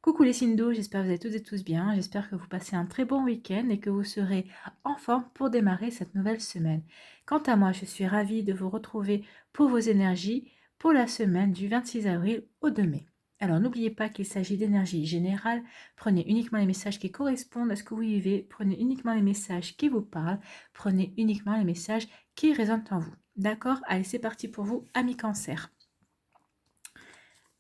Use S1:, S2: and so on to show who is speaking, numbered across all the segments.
S1: Coucou les signes d'eau, j'espère que vous allez toutes et tous bien. J'espère que vous passez un très bon week-end et que vous serez en forme pour démarrer cette nouvelle semaine. Quant à moi, je suis ravie de vous retrouver pour vos énergies pour la semaine du 26 avril au 2 mai. Alors n'oubliez pas qu'il s'agit d'énergie générale. Prenez uniquement les messages qui correspondent à ce que vous vivez. Prenez uniquement les messages qui vous parlent. Prenez uniquement les messages qui résonnent en vous. D'accord? Allez, c'est parti pour vous, amis cancer.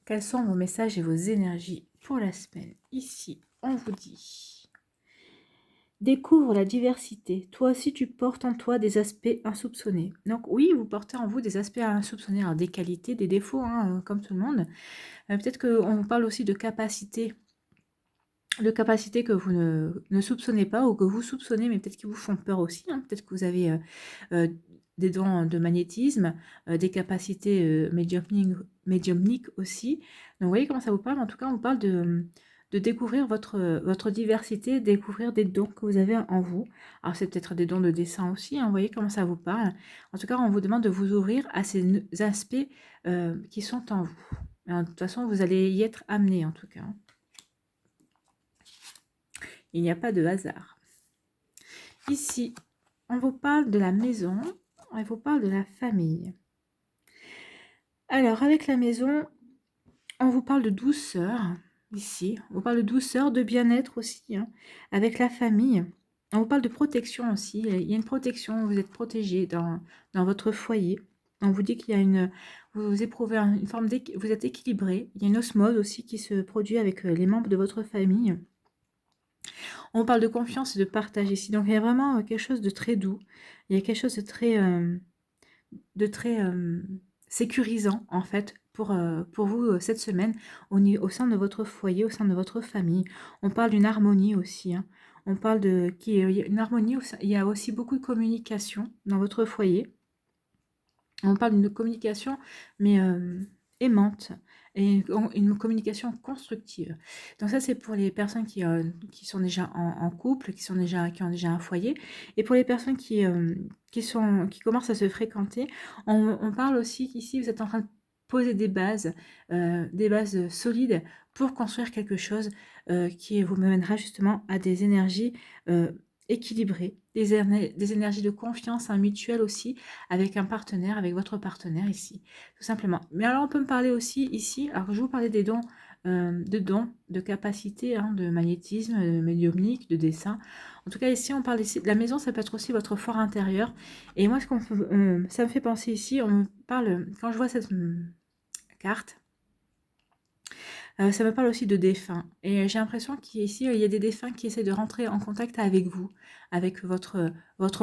S1: Quels sont vos messages et vos énergies pour la semaine? Ici, on vous dit: découvre la diversité. Toi aussi, tu portes en toi des aspects insoupçonnés. Donc oui, vous portez en vous des aspects insoupçonnés, alors des qualités, des défauts, hein, comme tout le monde. Peut-être qu'on vous parle aussi de capacités que vous ne soupçonnez pas ou que vous soupçonnez, mais peut-être qui vous font peur aussi, hein. Peut-être que vous avez des dons de magnétisme, des capacités médiumniques aussi. Donc vous voyez comment ça vous parle. En tout cas, on vous parle de découvrir votre diversité, découvrir des dons que vous avez en vous. Alors c'est peut-être des dons de dessin aussi, hein. Vous voyez comment ça vous parle. En tout cas, on vous demande de vous ouvrir à ces aspects qui sont en vous. De toute façon, vous allez y être amené en tout cas. Il n'y a pas de hasard. Ici, on vous parle de la maison, on vous parle de la famille. Alors, avec la maison, on vous parle de douceur, ici. On vous parle de douceur, de bien-être aussi, hein. Avec la famille, on vous parle de protection aussi. Il y a une protection, vous êtes protégé dans votre foyer. On vous dit qu'il y a vous éprouvez une forme vous êtes équilibré. Il y a une osmose aussi qui se produit avec les membres de votre famille. On parle de confiance et de partage ici. Donc, il y a vraiment quelque chose de très doux. Il y a quelque chose de très sécurisant, en fait, pour vous cette semaine au sein de votre foyer, au sein de votre famille. On parle d'une harmonie aussi, hein. On parle il y a une harmonie, il y a aussi beaucoup de communication dans votre foyer. On parle d'une communication, mais aimante, et une communication constructive. Donc ça, c'est pour les personnes qui sont déjà en couple, qui ont déjà un foyer. Et pour les personnes qui commencent à se fréquenter, on parle aussi qu'ici, vous êtes en train de poser des bases solides pour construire quelque chose qui vous mènera justement à des énergies équilibrées, des énergies de confiance, mutuelle aussi, avec un partenaire, avec votre partenaire ici, tout simplement. Mais alors on peut me parler aussi ici, alors je vous parlais des dons, de capacité, hein, de magnétisme, de médiumnique, de dessin. En tout cas ici on parle ici, la maison ça peut être aussi votre fort intérieur. Et moi ça me fait penser ici, on me parle, quand je vois cette carte, ça me parle aussi de défunts. Et j'ai l'impression qu'ici, il y a des défunts qui essaient de rentrer en contact avec vous, avec votre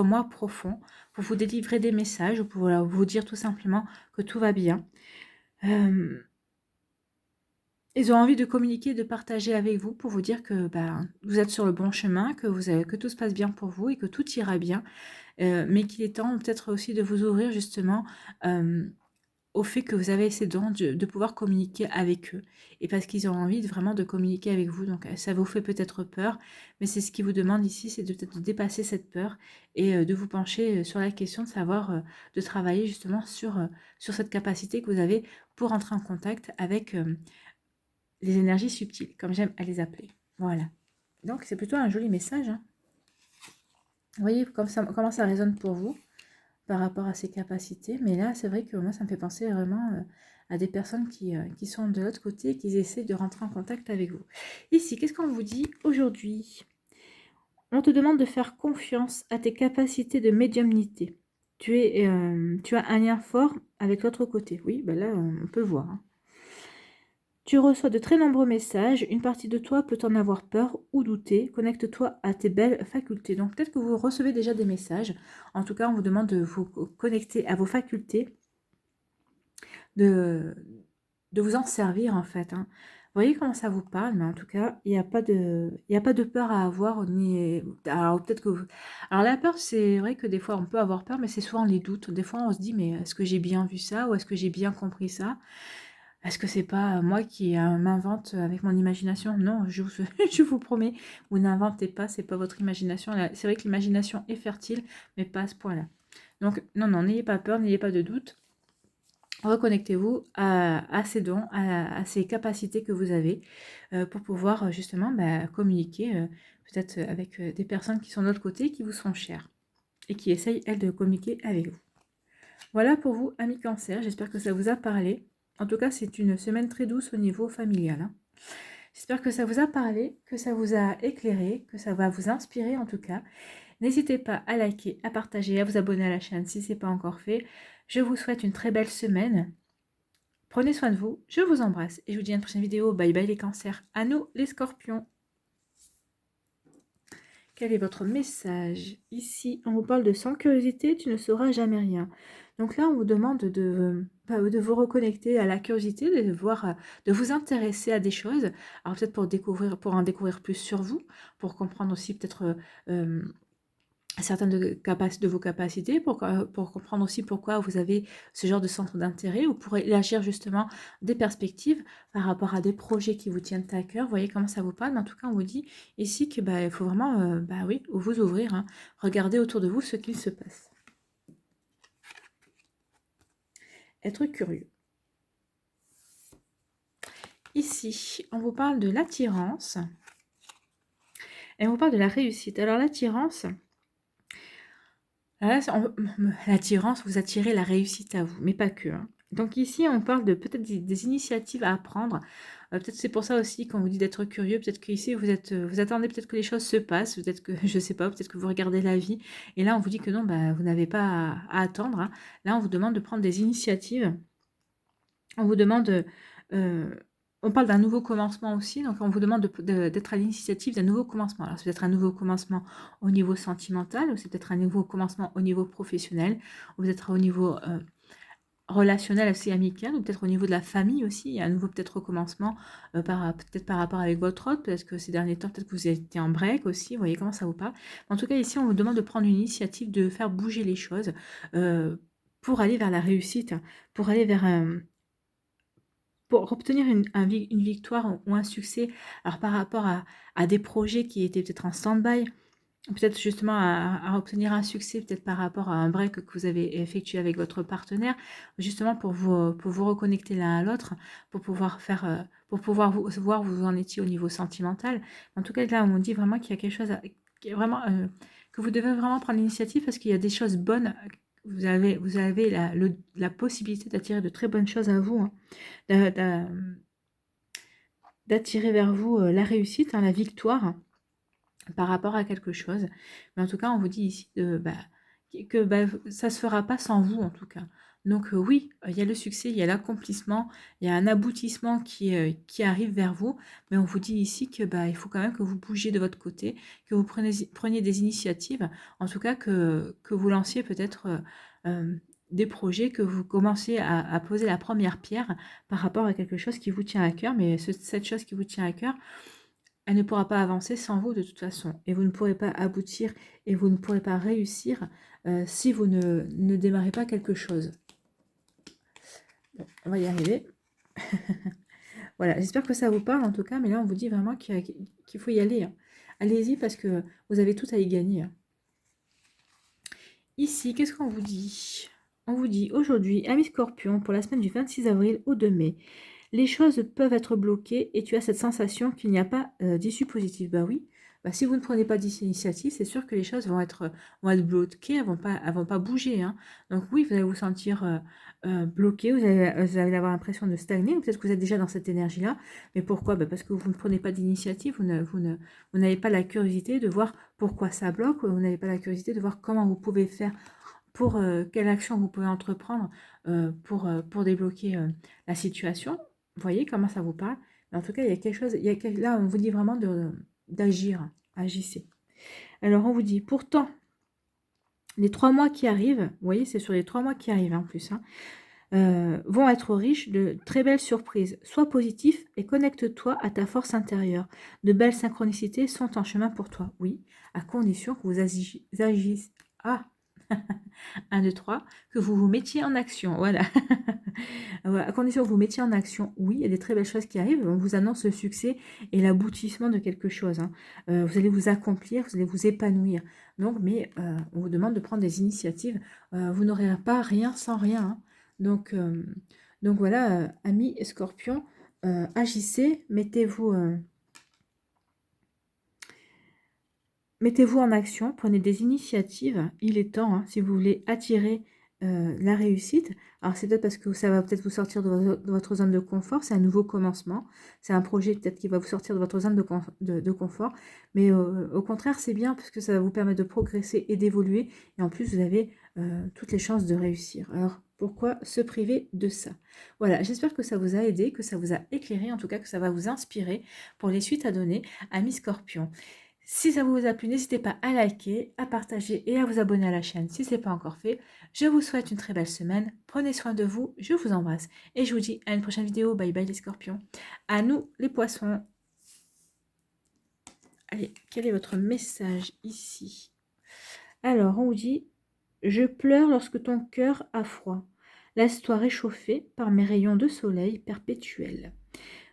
S1: moi profond, pour vous délivrer des messages, ou pour vous dire tout simplement que tout va bien. Ils ont envie de communiquer, de partager avec vous pour vous dire que vous êtes sur le bon chemin, que tout se passe bien pour vous et que tout ira bien. Mais qu'il est temps peut-être aussi de vous ouvrir justement au fait que vous avez ces dons de pouvoir communiquer avec eux. Et parce qu'ils ont envie vraiment de communiquer avec vous. Donc ça vous fait peut-être peur, mais c'est ce qu'ils vous demandent ici, c'est peut-être de dépasser cette peur et de vous pencher sur la question de savoir, de travailler justement sur cette capacité que vous avez pour entrer en contact avec les énergies subtiles, comme j'aime à les appeler. Voilà. Donc c'est plutôt un joli message, hein. Vous voyez comment ça résonne pour vous par rapport à ses capacités. Mais là, c'est vrai que moi, ça me fait penser vraiment à des personnes qui sont de l'autre côté, qui essaient de rentrer en contact avec vous. Ici, qu'est-ce qu'on vous dit aujourd'hui? On te demande de faire confiance à tes capacités de médiumnité. Tu as un lien fort avec l'autre côté. Oui, ben là, on peut le voir, hein. Tu reçois de très nombreux messages, une partie de toi peut en avoir peur ou douter, connecte-toi à tes belles facultés. Donc peut-être que vous recevez déjà des messages, en tout cas on vous demande de vous connecter à vos facultés, de vous en servir en fait, hein. Vous voyez comment ça vous parle, mais en tout cas, il n'y a pas de peur à avoir, ni... Alors peut-être que Alors la peur, c'est vrai que des fois on peut avoir peur, mais c'est souvent les doutes. Des fois on se dit, mais est-ce que j'ai bien vu ça, ou est-ce que j'ai bien compris ça? Est-ce que c'est pas moi qui m'invente avec mon imagination? Non, je vous promets, vous n'inventez pas, c'est pas votre imagination. C'est vrai que l'imagination est fertile, mais pas à ce point-là. Donc, non, n'ayez pas peur, n'ayez pas de doute. reconnectez-vous à ces dons, à ces capacités que vous avez pour pouvoir justement communiquer peut-être avec des personnes qui sont de l'autre côté, qui vous sont chères et qui essayent, elles, de communiquer avec vous. Voilà pour vous, amis Cancer, j'espère que ça vous a parlé. En tout cas, c'est une semaine très douce au niveau familial, hein. J'espère que ça vous a parlé, que ça vous a éclairé, que ça va vous inspirer en tout cas. N'hésitez pas à liker, à partager, à vous abonner à la chaîne si ce n'est pas encore fait. Je vous souhaite une très belle semaine. Prenez soin de vous, je vous embrasse et je vous dis à une prochaine vidéo. Bye bye les cancers, à nous les scorpions. Quel est votre message? Ici, on vous parle de sans curiosité, tu ne sauras jamais rien. Donc là, on vous demande de vous reconnecter à la curiosité, de voir, de vous intéresser à des choses. Alors peut-être pour en découvrir plus sur vous, pour comprendre aussi peut-être certaines de vos capacités, pour comprendre aussi pourquoi vous avez ce genre de centre d'intérêt, ou pour élargir justement des perspectives par rapport à des projets qui vous tiennent à cœur. Vous voyez comment ça vous parle, mais en tout cas on vous dit ici que il faut vraiment oui, vous ouvrir, hein. Regardez autour de vous ce qu'il se passe. Être curieux. Ici, on vous parle de l'attirance et on vous parle de la réussite. Alors l'attirance, l'attirance, vous attirez la réussite à vous, mais pas que, hein. Donc ici, on parle de peut-être des initiatives à apprendre. Peut-être c'est pour ça aussi qu'on vous dit d'être curieux. Peut-être qu'ici, vous attendez peut-être que les choses se passent. Peut-être que, je sais pas, peut-être que vous regardez la vie. Et là, on vous dit que non, vous n'avez pas à attendre, hein. Là, on vous demande de prendre des initiatives. On vous demande... on parle d'un nouveau commencement aussi, donc on vous demande d'être à l'initiative d'un nouveau commencement. Alors c'est peut-être un nouveau commencement au niveau sentimental, ou c'est peut-être un nouveau commencement au niveau professionnel, ou peut-être au niveau relationnel assez amical, ou peut-être au niveau de la famille aussi. Il y a un nouveau peut-être recommencement peut-être par rapport avec votre autre, peut-être que ces derniers temps, peut-être que vous étiez en break aussi, vous voyez comment ça vous parle. En tout cas, ici, on vous demande de prendre une initiative, de faire bouger les choses pour aller vers la réussite, pour aller vers pour obtenir une victoire ou un succès, alors par rapport à des projets qui étaient peut-être en stand-by, peut-être justement à obtenir un succès, peut-être par rapport à un break que vous avez effectué avec votre partenaire, justement pour vous reconnecter l'un à l'autre, pour pouvoir pour pouvoir voir où vous en étiez au niveau sentimental. En tout cas, là, on dit vraiment qu'il y a quelque chose qui est vraiment, que vous devez vraiment prendre l'initiative parce qu'il y a des choses bonnes. Vous avez la possibilité d'attirer de très bonnes choses à vous, hein, d'attirer vers vous la réussite, hein, la victoire par rapport à quelque chose. Mais en tout cas, on vous dit ici que ça ne se fera pas sans vous, en tout cas. Donc oui, il y a le succès, il y a l'accomplissement, il y a un aboutissement qui arrive vers vous, mais on vous dit ici que il faut quand même que vous bougiez de votre côté, que vous preniez des initiatives, en tout cas que vous lanciez peut-être des projets, que vous commenciez à poser la première pierre par rapport à quelque chose qui vous tient à cœur, mais cette chose qui vous tient à cœur, elle ne pourra pas avancer sans vous de toute façon. Et vous ne pourrez pas aboutir et vous ne pourrez pas réussir si vous ne démarrez pas quelque chose. Bon, on va y arriver. Voilà, j'espère que ça vous parle en tout cas, mais là on vous dit vraiment qu'il faut y aller, hein. Allez-y parce que vous avez tout à y gagner, hein. Ici, qu'est-ce qu'on vous dit? On vous dit aujourd'hui, amis Scorpion, pour la semaine du 26 avril au 2 mai, les choses peuvent être bloquées et tu as cette sensation qu'il n'y a pas d'issue positive. Bah oui, si vous ne prenez pas d'initiative, c'est sûr que les choses vont être bloquées, elles vont pas bouger, hein. Donc oui, vous allez vous sentir bloqué, vous allez avoir l'impression de stagner, ou peut-être que vous êtes déjà dans cette énergie-là. Mais pourquoi? Parce que vous ne prenez pas d'initiative, vous n'avez pas la curiosité de voir pourquoi ça bloque, vous n'avez pas la curiosité de voir comment vous pouvez faire pour quelle action vous pouvez entreprendre pour débloquer la situation. Vous voyez comment ça vous parle? Mais en tout cas, il y a quelque chose, là, on vous dit vraiment d'agir, agissez. Alors, on vous dit, pourtant, les 3 mois qui arrivent, vous voyez, c'est sur les 3 mois qui arrivent en plus, hein, vont être riches de très belles surprises. Sois positif et connecte-toi à ta force intérieure. De belles synchronicités sont en chemin pour toi. Oui, à condition que vous agissez. Ah 1, 2, 3, que vous vous mettiez en action, voilà. À condition que vous mettiez en action, oui, il y a des très belles choses qui arrivent, on vous annonce le succès et l'aboutissement de quelque chose, hein. Vous allez vous accomplir, vous allez vous épanouir. Donc, mais on vous demande de prendre des initiatives, vous n'aurez pas rien sans rien, hein. Donc, euh, donc voilà, amis Scorpion, agissez, mettez-vous en action, prenez des initiatives. Il est temps, hein, si vous voulez attirer la réussite. Alors c'est peut-être parce que ça va peut-être vous sortir de votre zone de confort, c'est un nouveau commencement, c'est un projet peut-être qui va vous sortir de votre zone de confort, mais au contraire c'est bien parce que ça va vous permettre de progresser et d'évoluer, et en plus vous avez toutes les chances de réussir. Alors pourquoi se priver de ça? Voilà, j'espère que ça vous a aidé, que ça vous a éclairé, en tout cas que ça va vous inspirer pour les suites à donner, amis Scorpion. Si ça vous a plu, n'hésitez pas à liker, à partager et à vous abonner à la chaîne si ce n'est pas encore fait. Je vous souhaite une très belle semaine. Prenez soin de vous, je vous embrasse et je vous dis à une prochaine vidéo. Bye bye les scorpions. À nous les poissons. Allez, quel est votre message ici? Alors, on vous dit « Je pleure lorsque ton cœur a froid. Laisse-toi réchauffer par mes rayons de soleil perpétuels. »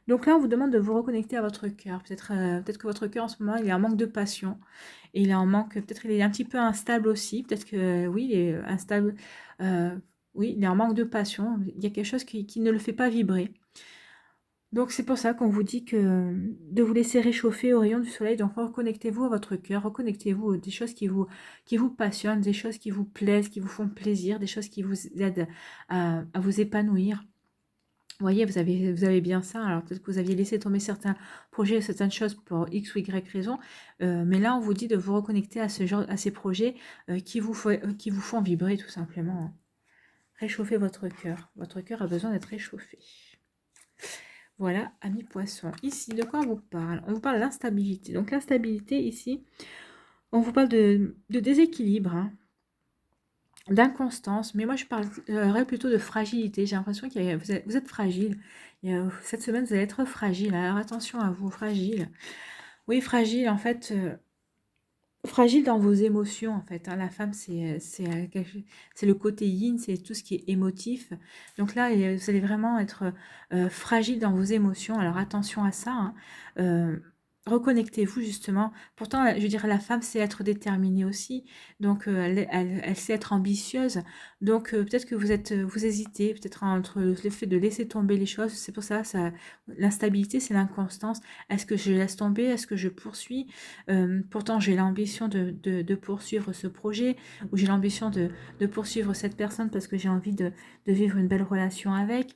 S1: Donc là, on vous demande de vous reconnecter à votre cœur. Peut-être que votre cœur, en ce moment, il est en manque de passion. Et il est en manque, peut-être il est un petit peu instable aussi. Peut-être que, oui, il est instable. Oui, il est en manque de passion. Il y a quelque chose qui ne le fait pas vibrer. Donc c'est pour ça qu'on vous dit de vous laisser réchauffer au rayon du soleil. Donc reconnectez-vous à votre cœur, reconnectez-vous à des choses qui vous passionnent, des choses qui vous plaisent, qui vous font plaisir, des choses qui vous aident à vous épanouir. Vous voyez, vous avez bien ça. Alors peut-être que vous aviez laissé tomber certains projets, certaines choses pour X ou Y raison. Mais là, on vous dit de vous reconnecter à ces projets qui vous font vibrer tout simplement. Réchauffer votre cœur. Votre cœur a besoin d'être réchauffé. Voilà, amis poissons. Ici, de quoi on vous parle? On vous parle d'instabilité. Donc l'instabilité, ici, on vous parle de déséquilibre, hein, d'inconstance. Mais moi, je parlerais plutôt de fragilité. J'ai l'impression que vous êtes fragile. Cette semaine, vous allez être fragile. Alors attention à vous, fragile. Oui, fragile, en fait... fragile dans vos émotions, en fait, hein. La femme, c'est le côté yin, c'est tout ce qui est émotif. Donc là, vous allez vraiment être fragile dans vos émotions. Alors attention à ça, hein. Reconnectez-vous justement. Pourtant, je veux dire, la femme sait être déterminée aussi. Donc, elle sait être ambitieuse. Donc, peut-être que vous hésitez, peut-être entre le fait de laisser tomber les choses. C'est pour ça, l'instabilité, c'est l'inconstance. Est-ce que je laisse tomber? Est-ce que je poursuis? Pourtant, j'ai l'ambition de poursuivre ce projet, ou j'ai l'ambition de poursuivre cette personne parce que j'ai envie de vivre une belle relation avec,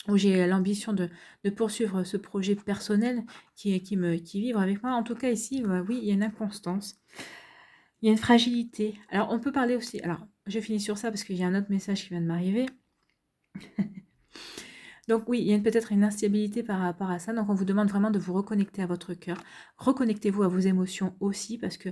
S1: où j'ai l'ambition de poursuivre ce projet personnel qui vibre avec moi. En tout cas, ici, oui, il y a une inconstance, il y a une fragilité. Alors, on peut parler aussi... Alors, je finis sur ça parce qu'il y a un autre message qui vient de m'arriver. Donc oui, il y a peut-être une instabilité par rapport à ça. Donc on vous demande vraiment de vous reconnecter à votre cœur. Reconnectez-vous à vos émotions aussi parce que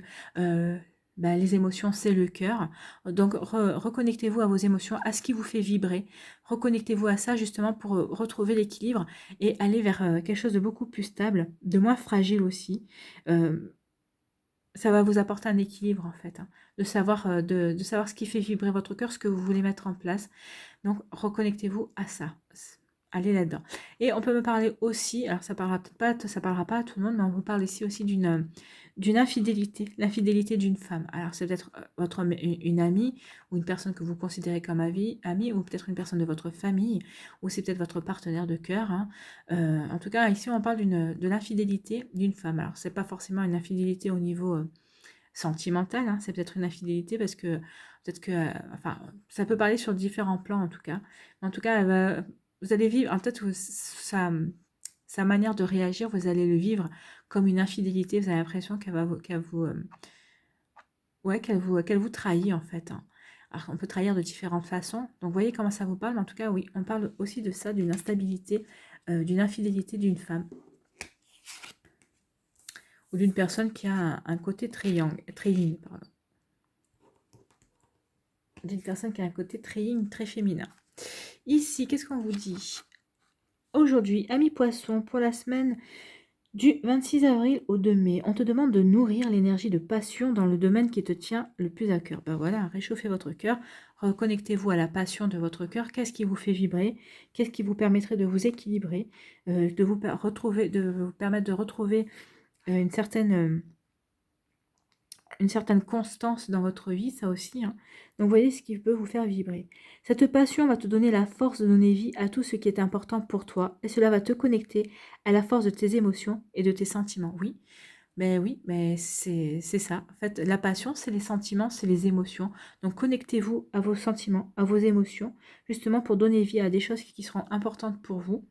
S1: les émotions, c'est le cœur. Donc reconnectez-vous à vos émotions, à ce qui vous fait vibrer. Reconnectez-vous à ça justement pour retrouver l'équilibre et aller vers quelque chose de beaucoup plus stable, de moins fragile aussi. Ça va vous apporter un équilibre en fait, hein, de savoir ce qui fait vibrer votre cœur, ce que vous voulez mettre en place. Donc reconnectez-vous à ça. Allez là-dedans. Et on peut me parler aussi, alors ça parlera peut-être pas, ça parlera pas à tout le monde, mais on vous parle ici aussi d'une infidélité, l'infidélité d'une femme. Alors c'est peut-être une amie ou une personne que vous considérez comme amie, ou peut-être une personne de votre famille, ou c'est peut-être votre partenaire de cœur, hein. En tout cas, ici on parle de l'infidélité d'une femme. Alors c'est pas forcément une infidélité au niveau sentimental, hein, c'est peut-être une infidélité parce que peut-être que, enfin, ça peut parler sur différents plans en tout cas. En tout cas, vous allez vivre, peut-être que sa manière de réagir, vous allez le vivre comme une infidélité. Vous avez l'impression qu'elle vous trahit en fait, hein. Alors, on peut trahir de différentes façons. Donc, vous voyez comment ça vous parle. Mais en tout cas, oui, on parle aussi de ça, d'une instabilité, d'une infidélité d'une femme. Ou d'une personne qui a un côté très yin, pardon. D'une personne qui a un côté très yin, très féminin. Ici, qu'est-ce qu'on vous dit? Aujourd'hui, amis poissons, pour la semaine du 26 avril au 2 mai, on te demande de nourrir l'énergie de passion dans le domaine qui te tient le plus à cœur. Ben voilà, réchauffez votre cœur, reconnectez-vous à la passion de votre cœur. Qu'est-ce qui vous fait vibrer? Qu'est-ce qui vous permettrait de vous équilibrer, de vous permettre de retrouver une certaine une certaine constance dans votre vie, ça aussi, hein. Donc voyez ce qui peut vous faire vibrer. Cette passion va te donner la force de donner vie à tout ce qui est important pour toi et cela va te connecter à la force de tes émotions et de tes sentiments. Oui, mais c'est ça. En fait, la passion, c'est les sentiments, c'est les émotions. Donc connectez-vous à vos sentiments, à vos émotions, justement pour donner vie à des choses qui seront importantes pour vous.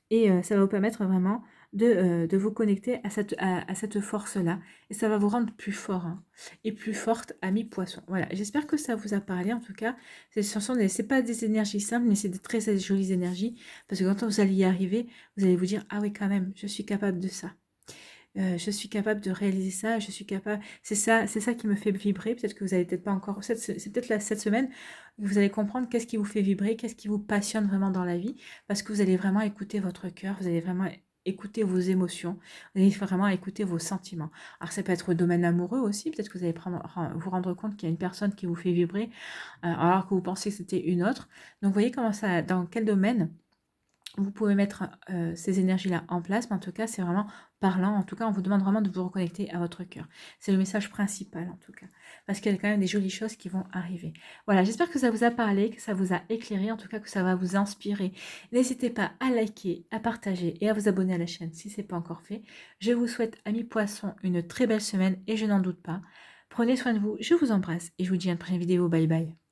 S1: Et ça va vous permettre vraiment de vous connecter à cette force-là. Et ça va vous rendre plus fort, hein, et plus forte, ami poisson. Voilà, j'espère que ça vous a parlé. En tout cas, c'est pas des énergies simples, mais c'est de très jolies énergies. Parce que quand vous allez y arriver, vous allez vous dire, ah oui, quand même, je suis capable de ça. Je suis capable de réaliser ça, je suis capable. C'est ça qui me fait vibrer. Peut-être que vous n'avez peut-être pas encore. C'est peut-être cette semaine que vous allez comprendre qu'est-ce qui vous fait vibrer, qu'est-ce qui vous passionne vraiment dans la vie, parce que vous allez vraiment écouter votre cœur, vous allez vraiment écouter vos émotions, vous allez vraiment écouter vos sentiments. Alors ça peut être au domaine amoureux aussi. Peut-être que vous allez vous rendre compte qu'il y a une personne qui vous fait vibrer, alors que vous pensez que c'était une autre. Donc voyez comment ça, dans quel domaine vous pouvez mettre ces énergies-là en place, mais en tout cas, c'est vraiment parlant. En tout cas, on vous demande vraiment de vous reconnecter à votre cœur. C'est le message principal, en tout cas. Parce qu'il y a quand même des jolies choses qui vont arriver. Voilà, j'espère que ça vous a parlé, que ça vous a éclairé, en tout cas que ça va vous inspirer. N'hésitez pas à liker, à partager et à vous abonner à la chaîne si ce n'est pas encore fait. Je vous souhaite, amis poissons, une très belle semaine et je n'en doute pas. Prenez soin de vous, je vous embrasse et je vous dis à une prochaine vidéo. Bye bye.